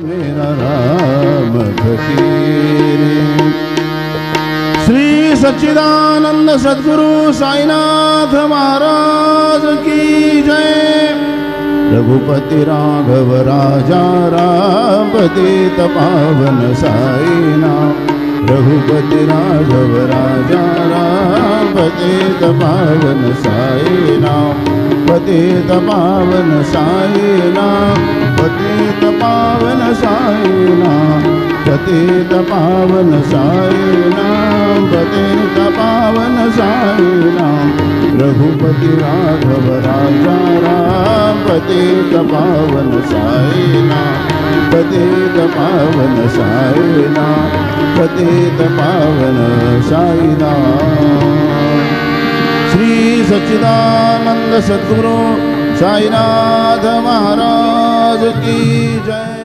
मेरा राम फकीर। श्री सच्चिदानंद सद्गुरु साईनाथ महाराज की जय। रघुपति राघव राजा राम पतित पावन साईनाथ। रघुपति राघव राजा राम पतित पावन साईनाथ। पतित पावन साईनाथ। पतित पावन साईनाथ। पतित पावन साईनाथ। पतित पावन साईनाथ। रघुपति राघव राजा राम पतित पावन साईनाथ। पतित पावन साईनाथ। पतित पावन साईनाथ। श्री सच्चिदानंद सद्गुरु साईनाथ महाराज की जय।